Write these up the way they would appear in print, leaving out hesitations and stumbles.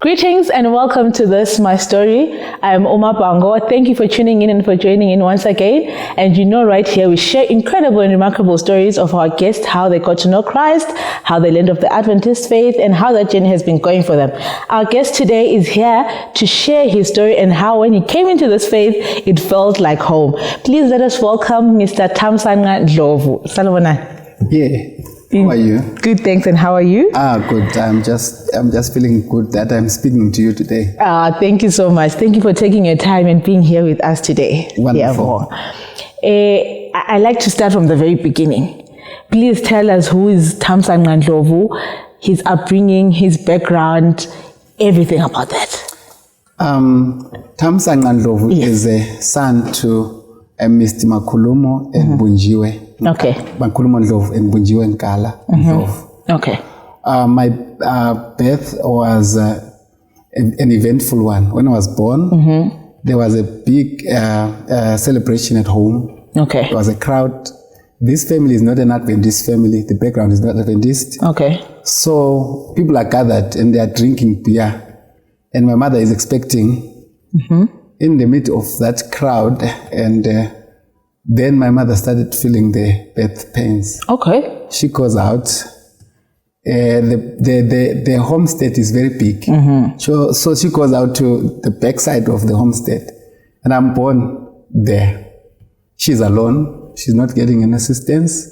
Greetings and welcome to this, my story. I am Oma Bango. Thank you for tuning in and for joining in once again. And you know, right here we share incredible and remarkable stories of our guests, how they got to know Christ, how they learned of the Adventist faith, and how that journey has been going for them. Our guest today is here to share his story and how when he came into this faith, it felt like home. Please let us welcome Mr. Thamsanqa Ndlovu. Salawona. Yeah. How are you? Good, thanks. And how are you? Good. I'm just feeling good that I'm speaking to you today. Thank you so much. Thank you for taking your time and being here with us today. Wonderful. I like to start from the very beginning. Please tell us who is Thamsanqa Ndlovu, his upbringing, his background, everything about that. Thamsanqa Ndlovu is a son to Mr. Makhulumo and Bunjiwe. Okay. Makhulumo Ndlovu and Bunjiwe Nkala Ndlovu. Okay. My birth was an eventful one. When I was born, there was a big celebration at home. Okay. There was a crowd. This family is not an Adventist family. The background is not Adventist. Okay. So people are gathered and they are drinking beer. And my mother is expecting in the midst of that crowd. And then my mother started feeling the birth pains. Okay. She goes out. The homestead is very big. So she goes out to the backside of the homestead. And I'm born there. She's alone. She's not getting any assistance.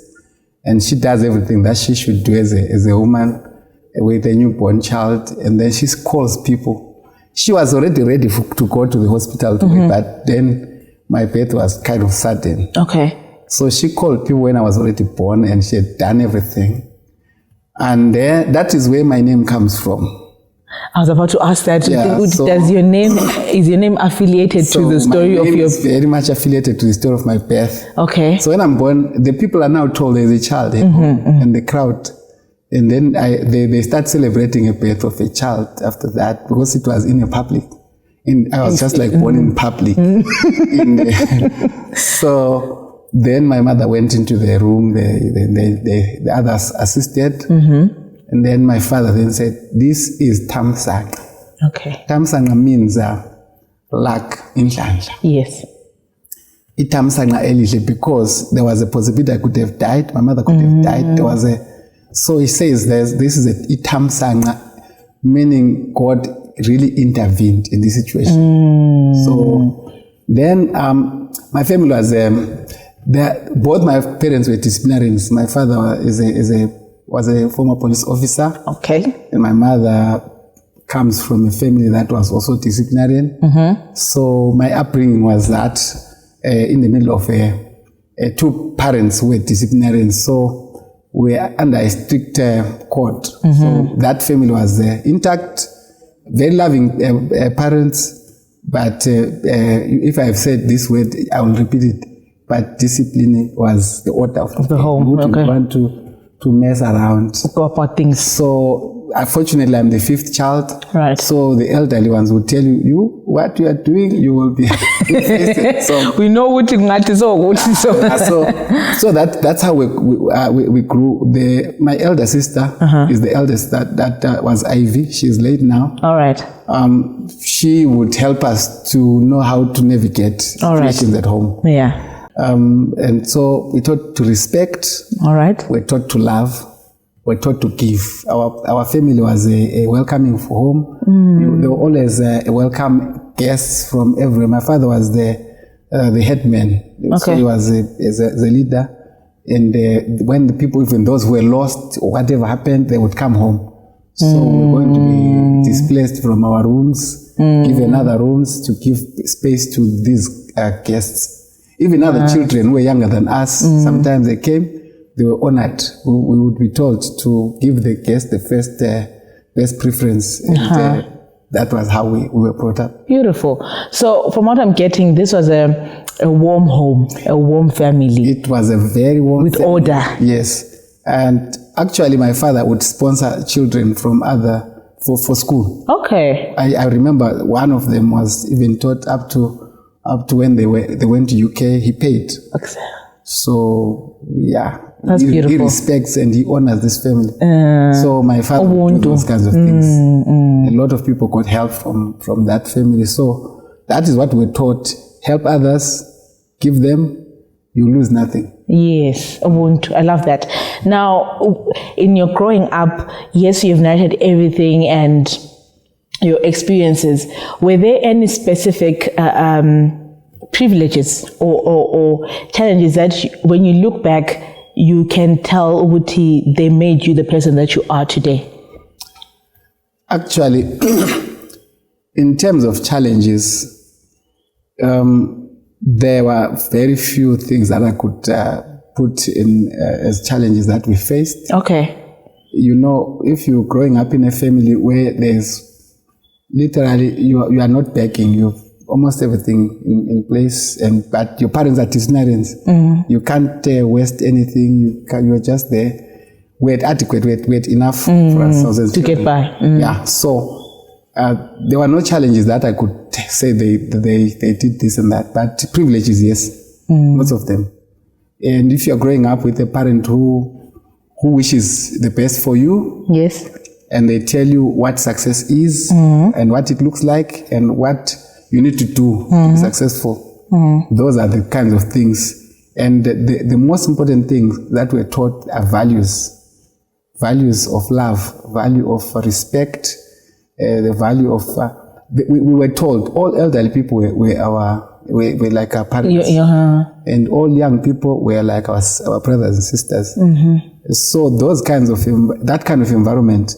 And she does everything that she should do as a woman with a newborn child. And then she calls people. She was already ready to go to the hospital today, but then my birth was kind of sudden. Okay. So she called people when I was already born and she had done everything. And that is where my name comes from. I was about to ask that. Yeah, is your name affiliated to the story of your... It's very much affiliated to the story of my birth. Okay. So when I'm born, the people are now told there's a child and the crowd. And then they start celebrating a birth of a child after that because it was in a public. I was just like born in public. So then my mother went into the room, the others assisted. And then my father then said, this is Thamsanqa. Okay. Thamsanqa means luck in Ndlandla. Yes. Thamsanqa elihle because there was a possibility I could have died. My mother could have died. There was so he says this is a Thamsanqa, meaning God really intervened in this situation. So then my family was both my parents were disciplinarians. My father was a former police officer. Okay. And my mother comes from a family that was also disciplinarian. So my upbringing was that in the middle of two parents who were disciplinarians. So we were under a strict court. So that family was intact, very loving parents. But if I have said this word, I will repeat it. But discipline was the order of the home. We wouldn't want to mess around. Go about things. So unfortunately, I'm the fifth child. Right. So the elderly ones would tell you what you are doing, you will be. So we know what you want to so that's how we grew. My elder sister is the eldest that was Ivy. She's late now. All right. She would help us to know how to navigate situations at home. Yeah. And so we taught to respect. All right. We're taught to love. We're taught to give. Our family was a welcoming for home. There were always welcome guests from everywhere. My father was the headman. Okay. So he was the leader. And when the people, even those who were lost or whatever happened, they would come home. So we're going to be displaced from our rooms, given other rooms to give space to these guests. Even other children who were younger than us, sometimes they came, they were honored. We would be told to give the guest the first preference. And that was how we were brought up. Beautiful. So from what I'm getting, this was a warm home, a warm family. It was a very warm with family. Order. Yes. And actually my father would sponsor children from for school. Okay. I remember one of them was even taught up to when they went to UK, he paid. Okay. So yeah, That's beautiful. He respects and he honors this family. So my father would do those kinds of things a lot of people got help from that family. So that is what we're taught. Help others, give them, you lose nothing. Yes, Ubuntu. I love that. Now, in your growing up, yes, you've narrated everything and your experiences. Were there any specific privileges or challenges that when you look back, you can tell Ubuti they made you the person that you are today? Actually, in terms of challenges, there were very few things that I could put in as challenges that we faced. Okay. You know, if you're growing up in a family where there's literally, you are not begging, you've almost everything in place, but your parents are disciplinarians. You can't waste anything, you're just there. We had adequate, we had enough for ourselves as to children. get by. Yeah, so there were no challenges that I could say they did this and that, but privileges, yes, lots of them. And if you're growing up with a parent who wishes the best for you, yes, and they tell you what success is and what it looks like and what you need to do to be successful, those are the kinds of things. And the most important things that we're taught are values of love, value of respect, the value of we were told all elderly people were like our parents, and all young people were like our brothers and sisters. So those kinds of that kind of environment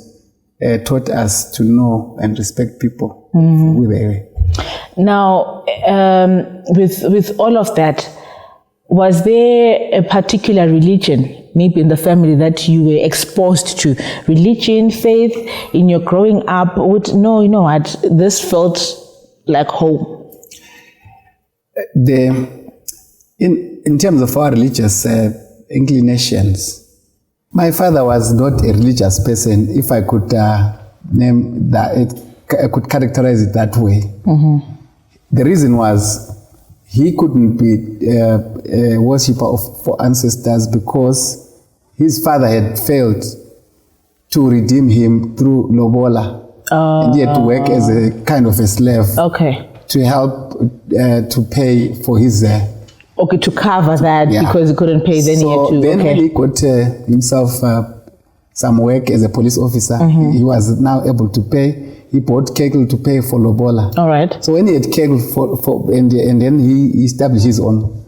taught us to know and respect people who they were. Now, with all of that, was there a particular religion, maybe in the family, that you were exposed to? Religion, faith, in your growing up? No, you know what? This felt like home. In terms of our religious inclinations, my father was not a religious person, if I could name that, I could characterize it that way. The reason was he couldn't be a worshipper for ancestors because his father had failed to redeem him through lobola. And he had to work as a kind of a slave to help to pay for his... to cover that, because he couldn't pay, then he had to... Then when he got himself some work as a police officer, he was now able to pay. He bought cattle to pay for lobola. All right. So when he had cattle and then he established his own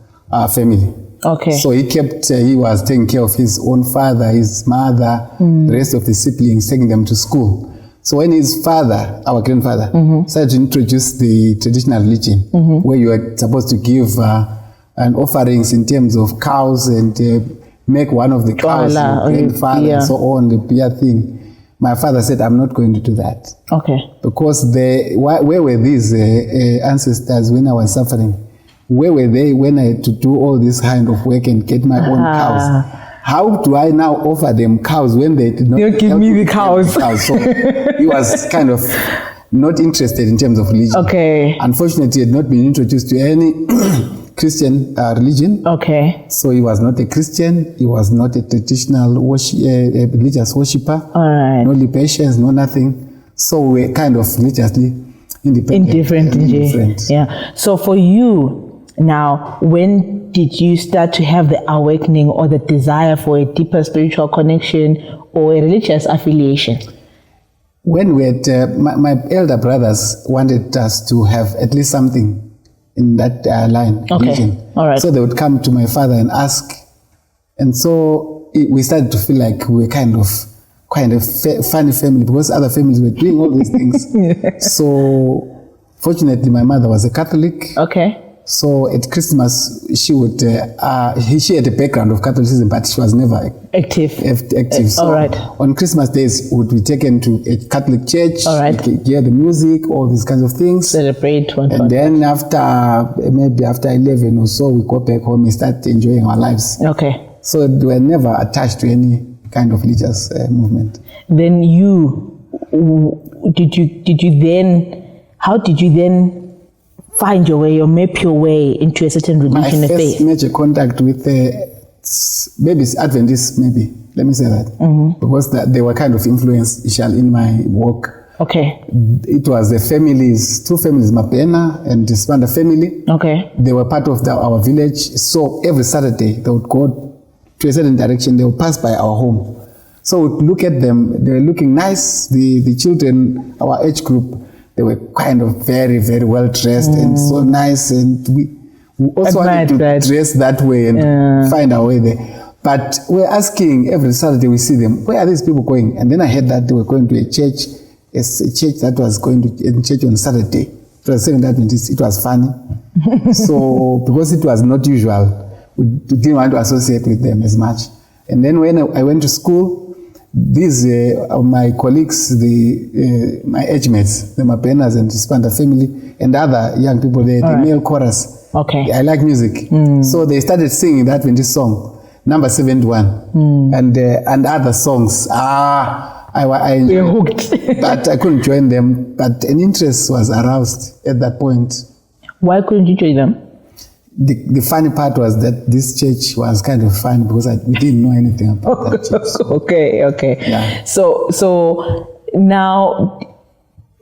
family. Okay. So he was taking care of his own father, his mother, the rest of the siblings, taking them to school. So when his father, our grandfather, started to introduce the traditional religion, where you are supposed to give an offerings in terms of cows and make one of the cows your grandfather and so on, the beer thing. My father said, I'm not going to do that. Okay. Because where were these ancestors when I was suffering? Where were they when I had to do all this kind of work and get my own cows? How do I now offer them cows when they did not give me the cows? So he was kind of not interested in terms of religion. Okay. Unfortunately, he had not been introduced to any Christian religion. Okay. So he was not a Christian. He was not a traditional religious worshipper. All right. No libations, no nothing. So we're kind of religiously indifferent. Yeah. So for you now, when did you start to have the awakening or the desire for a deeper spiritual connection or a religious affiliation? When we had, my elder brothers wanted us to have at least something in that line, religion. All right. So they would come to my father and ask. And so we started to feel like we were kind of funny family because other families were doing all these things. So fortunately, my mother was a Catholic. Okay. So at Christmas, she would, she had a background of Catholicism, but she was never active. So all right. On Christmas days, we would be taken to a Catholic church, all right. Hear the music, all these kinds of things. Celebrate one. And then after 11 or so, we go back home and start enjoying our lives. Okay. So we were never attached to any kind of religious movement. Then how did you then find your way or map your way into a certain religion? My first major contact with maybe Adventists, maybe, let me say that, because they were kind of influential in my work. Okay. It was the families, two families, Mapena and the Spanda family. Okay. They were part of our village. So every Saturday, they would go to a certain direction. They would pass by our home. So we'd look at them. They were looking nice. The children, our age group, they were kind of very, very well dressed and so nice. And we also wanted to dress that way and find our way there. But we're asking every Saturday we see them, where are these people going? And then I heard that they were going to a church that was going to church on Saturday. It was saying that it was funny. So because it was not usual, we didn't want to associate with them as much. And then when I went to school, these my colleagues, my age mates, the Mapenas and the Spanda family, and other young people there, the male chorus. Okay. I like music. So they started singing that Adventist song. Number 71 and other songs. I You're hooked. but I couldn't join them. But an interest was aroused at that point. Why couldn't you join them? The funny part was that this church was kind of fun because we didn't know anything about that church. Okay. Yeah. So now,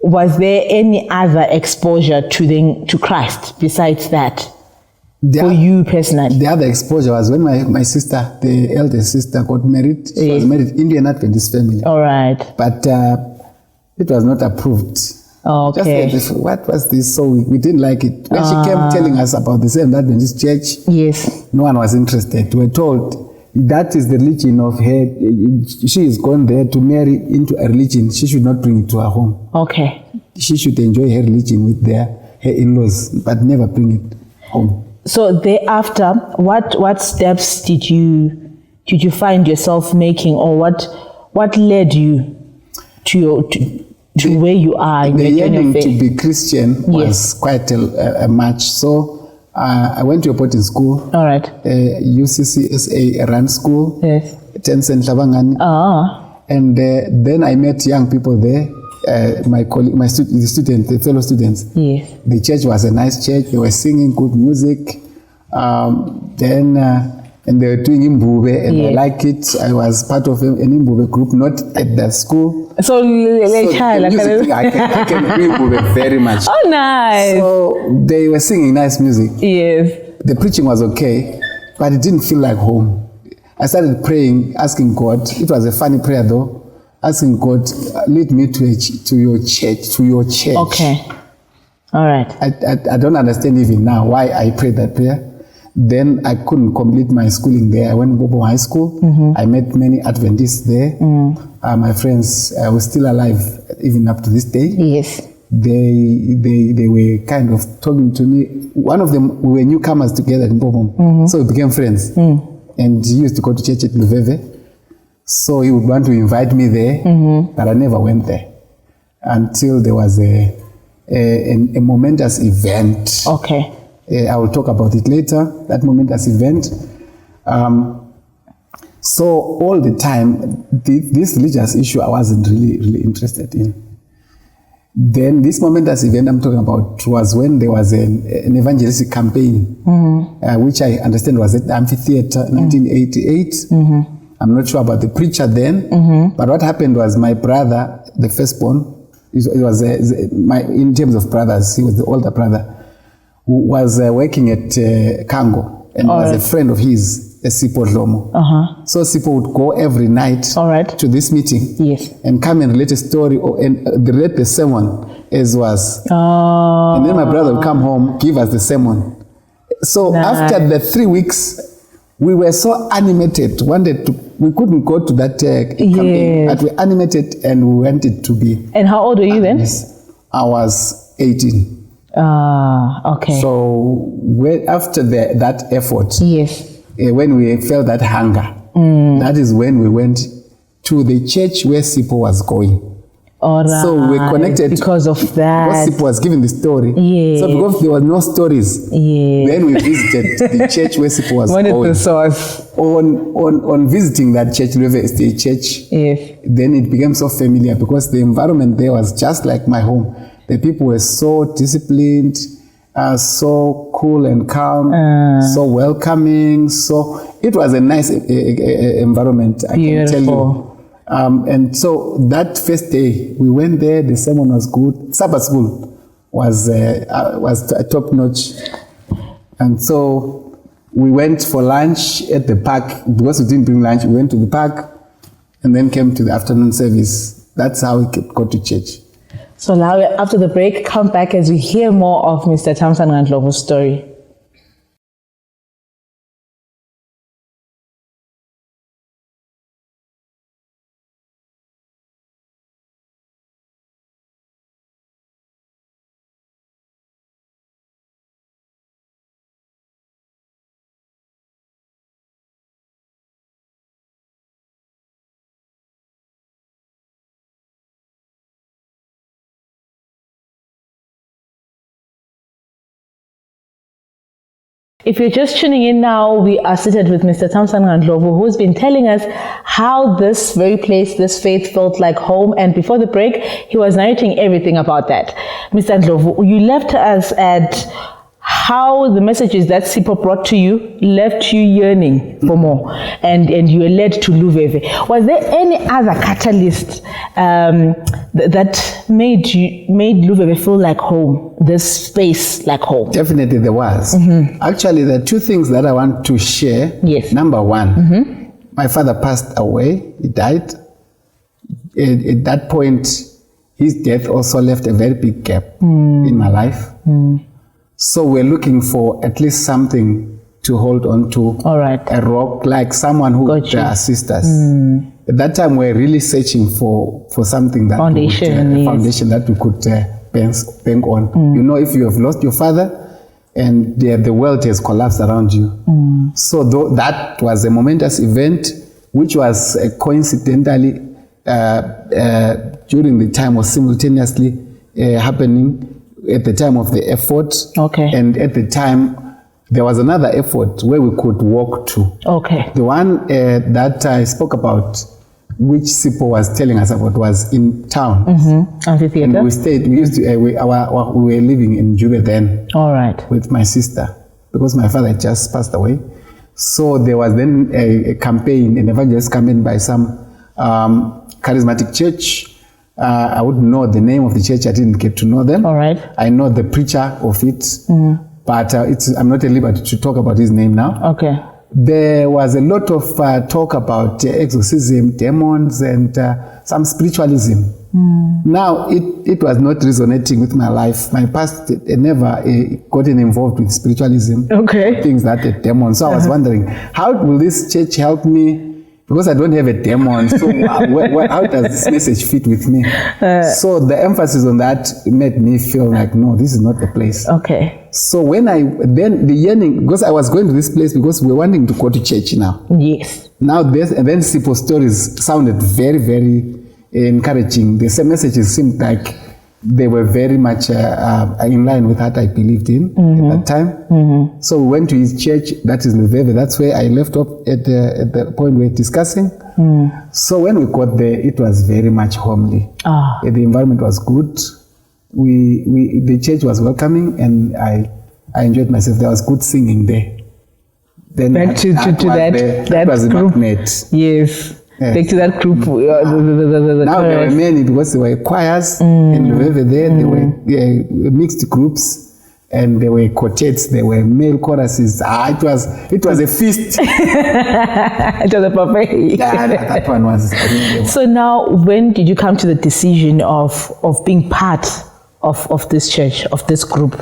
was there any other exposure to Christ besides that? For you personally? The other exposure was when my sister, the eldest sister, got married. She was married Indian Adventist family. All right. But it was not approved. Okay. Just what was this? So we didn't like it. When she came telling us about the same Adventist church, yes, no one was interested. We were told that is the religion of her. She is gone there to marry into a religion. She should not bring it to her home. Okay. She should enjoy her religion with her in-laws, but never bring it home. So thereafter, what steps did you find yourself making, or what led you to where you are in the your yearning to be Christian was quite a much. So I went to a boarding school. All right. UCCSA run school. Yes. Thomson. And then I met young people there. My colleague, the students, the fellow students. Yes. The church was a nice church. They were singing good music. And they were doing Ndlovu, and I like it. I was part of an Ndlovu group, not at the school. So the music, I can do Ndlovu very much. Oh, nice. So they were singing nice music. Yes. The preaching was okay, but it didn't feel like home. I started praying, asking God. It was a funny prayer though. Asking God, lead me to your church. Okay. All right. I don't understand even now why I prayed that prayer. Then I couldn't complete my schooling there. I went to Bobo High School. I met many Adventists there. My friends were still alive even up to this day. Yes. They were kind of talking to me. One of them, we were newcomers together in Bobo. So we became friends. And he used to go to church at Ndlovu. So he would want to invite me there, but I never went there until there was a momentous event. Okay. I will talk about it later, that momentous event. So all the time, this religious issue I wasn't really interested in. Then this momentous event I'm talking about was when there was an evangelistic campaign, which I understand was at the amphitheater, 1988. I'm not sure about the preacher then, but what happened was my brother, the firstborn, it was in terms of brothers, he was the older brother, who was working at Kango and was a friend of his, Sipo Lomo. So Sipo would go every night to this meeting and come and relate a story and relate the sermon as was. And then my brother would come home, give us the sermon. So after the 3 weeks, we were so animated, we couldn't go to that campaign, but we were animated and we wanted to be. And how old were you then? I was 18. Okay. So after that effort, when we felt that hunger, that is when we went to the church where Sipo was going. So we connected because of that. Because Sipo was giving the story. So because there were no stories, then we visited the church where Sipo was going. What is the source? On visiting that church, Ndlovu Estate Church, then it became so familiar because the environment there was just like my home. The people were so disciplined, so cool and calm, so welcoming. So it was a nice environment, I can tell you. And so that first day, we went there, the sermon was good. Sabbath school was top notch. And so we went for lunch at the park. Because we didn't bring lunch, we went to the park and then came to the afternoon service. That's how we got to church. So now, after the break, come back as we hear more of Mr. Thamsanqa and Ndlovu's story. If you're just tuning in now, we are seated with Mr. Thamsanqa and Ndlovu, who's been telling us how this very place, this faith felt like home. And before the break, he was narrating everything about that. Mr. Ndlovu, you left us at how the messages that Sipho brought to you left you yearning for more, and you were led to Ndlovu. Was there any other catalyst that made Ndlovu feel like home, this space like home? Definitely there was. Actually, there are two things that I want to share. Yes. Number one, my father passed away. He died. At that point, his death also left a very big gap in my life. So we're looking for at least something to hold on to. All right. A rock, like someone who could assist us. At that time, we're really searching for something that foundation that we could bank on. You know, if you have lost your father and the world has collapsed around you. So that was a momentous event, which was coincidentally during the time or simultaneously happening at the time of the effort. Okay. And at the time, there was another effort where we could walk to. Okay. The one that I spoke about, which Sipho was telling us about, was in town. Amphitheater. And we stayed. We used to. We were living in Juba then. All right. With my sister, because my father had just passed away. So there was then a campaign, an evangelist campaign by some charismatic church. I wouldn't know the name of the church. I didn't get to know them. All right. I know the preacher of it, but I'm not at liberty to talk about his name now. Okay. There was a lot of talk about exorcism, demons, and some spiritualism. Now, it was not resonating with my life. My past never gotten involved with spiritualism. Okay. Things that are demons. So I was wondering, how will this church help me? Because I don't have a demon, so how does this message fit with me? So the emphasis on that made me feel like, no, this is not the place. Okay. So when then the yearning, because I was going to this place because we're wanting to go to church now. Yes. Now and then Sipho's stories sounded very, very encouraging. The same messages seemed like they were very much in line with what I believed in at that time. So we went to his church, that is Ndlovu. That's where I left off at the point we were discussing. So when we got there, it was very much homely. The environment was good. The church was welcoming, and I enjoyed myself. There was good singing there. Then back to that was group. The magnet. Yes. Yes. Back to that group. Now there were many, because there were choirs in Ndlovu there. There were mixed groups, and there were quartets. There were male choruses. It was a feast. It was a buffet. Yeah, that one was. So now, when did you come to the decision of being part of this church, of this group?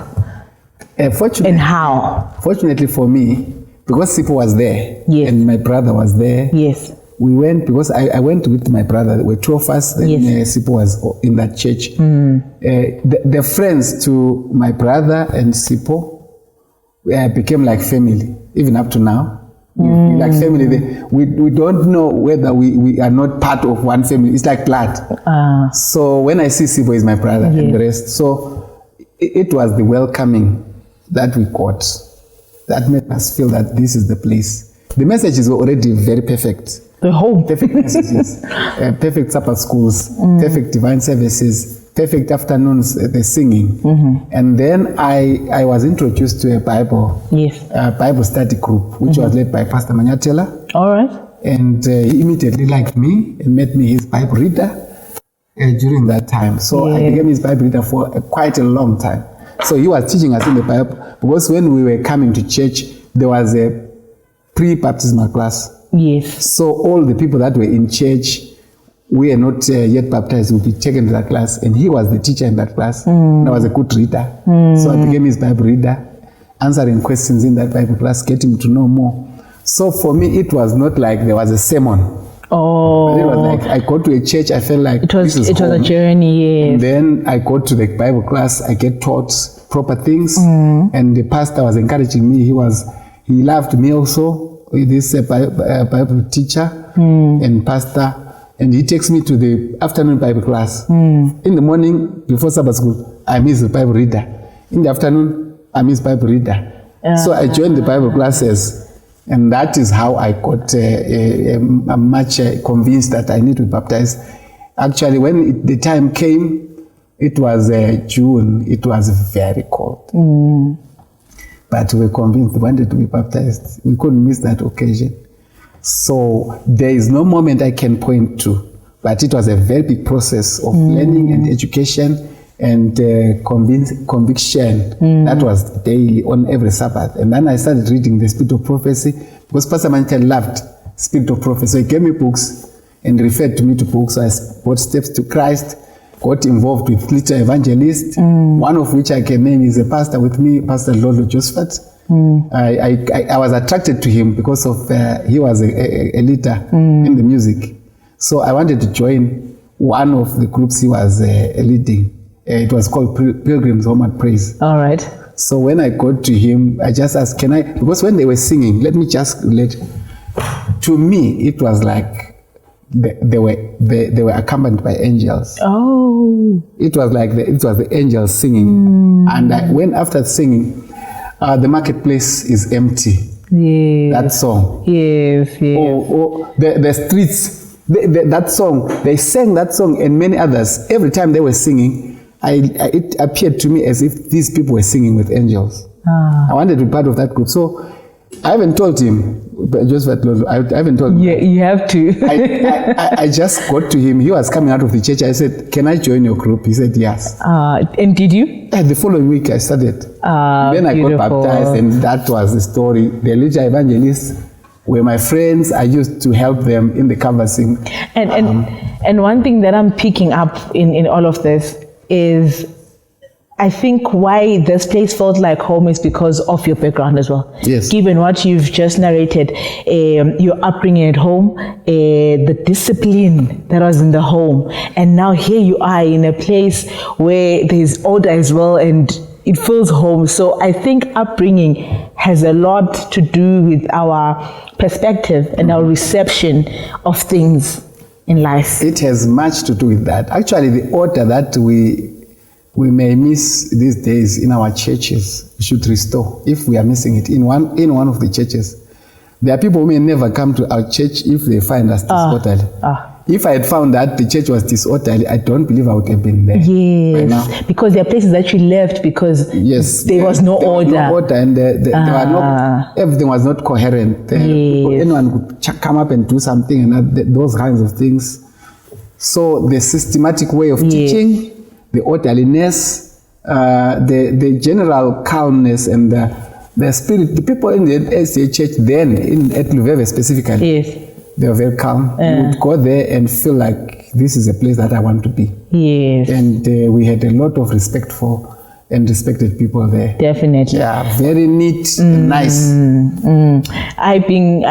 Fortunately, and how? Fortunately for me, because Sipho was there, yes, and my brother was there. Yes. We went, because I went with my brother. There were two of us. Then yes. Sipho was in that church. The friends to my brother and Sipho became like family, even up to now. Like family. We don't know whether we are not part of one family. It's like blood. So when I see Sipho, is my brother, and the rest. So it was the welcoming that we got that made us feel that this is the place. The messages were already very perfect. The home. Perfect messages, perfect supper schools, perfect divine services, perfect afternoons, the singing. And then I was introduced to a Bible study group, which was led by Pastor Manyatela. All right. And he immediately liked me and made me his Bible reader during that time. So I became his Bible reader for quite a long time. So he was teaching us in the Bible, because when we were coming to church, there was a pre-baptismal class. Yes. So all the people that were in church, we are not yet baptized, would be taken to that class, and he was the teacher in that class. And I was a good reader. So I became his Bible reader, answering questions in that Bible class, getting to know more. So for me, it was not like there was a sermon. Oh. It was like I go to a church, I felt like it was this is was a home. journey, yes. And then I go to the Bible class, I get taught proper things, and the pastor was encouraging me. He loved me also, this Bible teacher and pastor, and he takes me to the afternoon Bible class. In the morning, before Sabbath school, I'm his Bible reader. In the afternoon, I'm his Bible reader. So I joined the Bible classes, and that is how I got much convinced that I need to be baptized. Actually, when the time came, it was June, it was very cold. But we were convinced we wanted to be baptized. We couldn't miss that occasion. So there is no moment I can point to, but it was a very big process of learning and education and conviction. That was daily on every Sabbath. And then I started reading the Spirit of Prophecy, because Pastor Mantel loved Spirit of Prophecy. So he gave me books and referred to me to books. So I bought Steps to Christ, got involved with little evangelists, one of which I can name is a pastor with me, Pastor Ndlovu Josephat. I was attracted to him because of he was a leader in the music. So I wanted to join one of the groups he was leading. It was called Pilgrims Home at Praise. All right. So when I got to him, I just asked, can I, because when they were singing, let me just relate. To me, it was like they were accompanied by angels. Oh. It was like it was the angels singing. And when after singing, the marketplace is empty. Yes. That song. Yes, yes. Or the streets, that song, they sang that song and many others. Every time they were singing, it appeared to me as if these people were singing with angels. I wanted to be part of that group. So I haven't told him, but just I haven't told him. Yeah, you have to. I just got to him. He was coming out of the church. I said, can I join your group? He said, yes. And did you? The following week I started. Then I beautiful. got baptized, and that was the story. The little evangelists were my friends. I used to help them in the canvassing. And one thing that I'm picking up in all of this is, I think why this place felt like home is because of your background as well. Yes. Given what you've just narrated, your upbringing at home, the discipline that was in the home, and now here you are in a place where there's order as well, and it feels home. So I think upbringing has a lot to do with our perspective and our reception of things in life. It has much to do with that. Actually, the order that we may miss these days in our churches, we should restore if we are missing it in one of the churches. There are people who may never come to our church if they find us disorderly. If I had found that the church was disorderly, I don't believe I would have been there. Yes, now. Because there are places that you left because there was no order. No order, and there were no, everything was not coherent. Anyone could come up and do something, and those kinds of things. So the systematic way of teaching, the orderliness, the general calmness, and the spirit. The people in the SDA church then, at Ndlovu specifically, they were very calm. You would go there and feel like this is a place that I want to be. Yes. And we had a lot of respect for and respected people there. Definitely. Yeah, very neat and nice.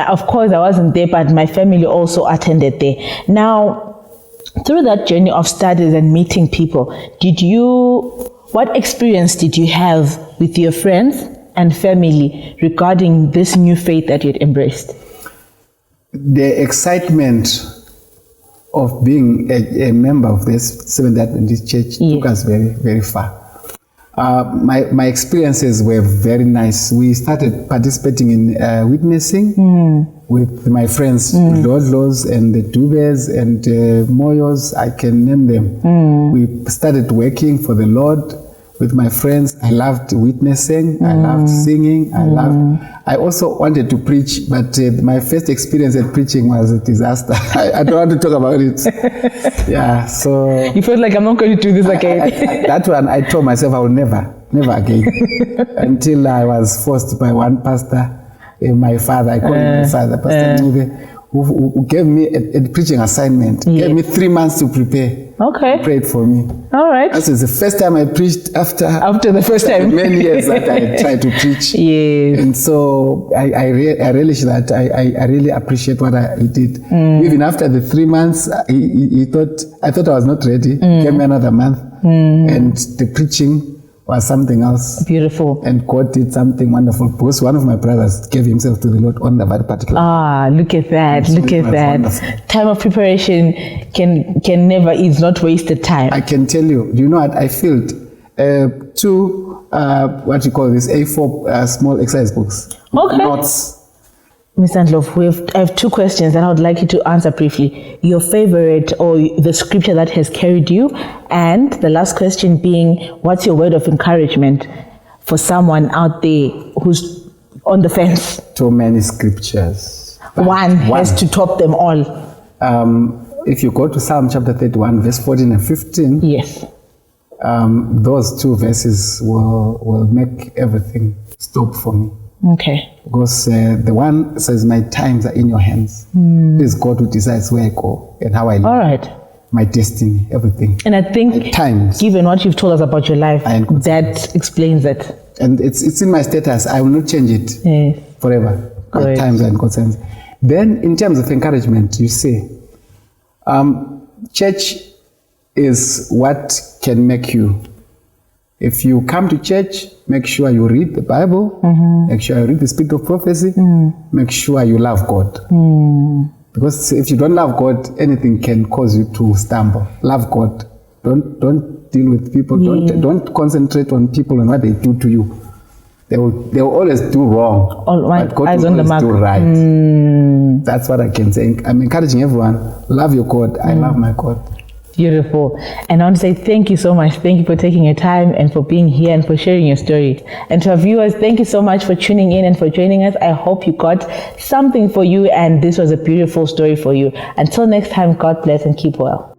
Of course, I wasn't there, but my family also attended there. Now, through that journey of studies and meeting people, what experience did you have with your friends and family regarding this new faith that you'd embraced? The excitement of being a member of this Seventh-day Adventist Church took us very, very far. My experiences were very nice. We started participating in witnessing with my friends, Ndlovu and the Dubes and Moyos, I can name them. We started working for the Lord. with my friends. I loved witnessing. I loved singing. I also wanted to preach, but my first experience at preaching was a disaster. I don't want to talk about it. Yeah, so... You felt like, I'm not going to do this again. That one, I told myself I will never again. Until I was forced by one pastor, my father, I call him my father, Pastor Ndlovu, who gave me a preaching assignment. Gave me 3 months to prepare. Okay. Prayed for me. All right. This is the first time I preached after the first time. Many years that I tried to preach. Yes. And so I relish that. I really appreciate what he did. Even after the 3 months, I thought I was not ready. Gave me another month. And the preaching was something else. Beautiful. And God did something wonderful, because one of my brothers gave himself to the Lord on the very particular. Look at that. Look at that. Wonderful. Time of preparation is not wasted time. I can tell you. Do you know what I filled? 2 what you call this, A4 small exercise books. Okay. Notes. Mr. Ndlovu, I have 2 questions that I would like you to answer briefly. Your favorite or the scripture that has carried you, and the last question being, what's your word of encouragement for someone out there who's on the fence? Too many scriptures. One has to top them all. If you go to Psalm chapter 31, verse 14 and 15, yes, those 2 verses will make everything stop for me. Okay. Because the one says, my times are in your hands. It is God who decides where I go and how I live. All right. My destiny, everything. And I think, given what you've told us about your life, that explains it. And it's in my status. I will not change it forever. My times are in God's hands. Then, in terms of encouragement, you say, church is what can make you. If you come to church, make sure you read the Bible, make sure you read the Spirit of Prophecy, make sure you love God. Because if you don't love God, anything can cause you to stumble. Love God. Don't deal with people. Don't concentrate on people and what they do to you. They will always do wrong. But God will always do right. That's what I can say. I'm encouraging everyone. Love your God. I love my God. Beautiful. And I want to say thank you so much. Thank you for taking your time and for being here and for sharing your story. And to our viewers, thank you so much for tuning in and for joining us. I hope you got something for you, and this was a beautiful story for you. Until next time, God bless and keep well.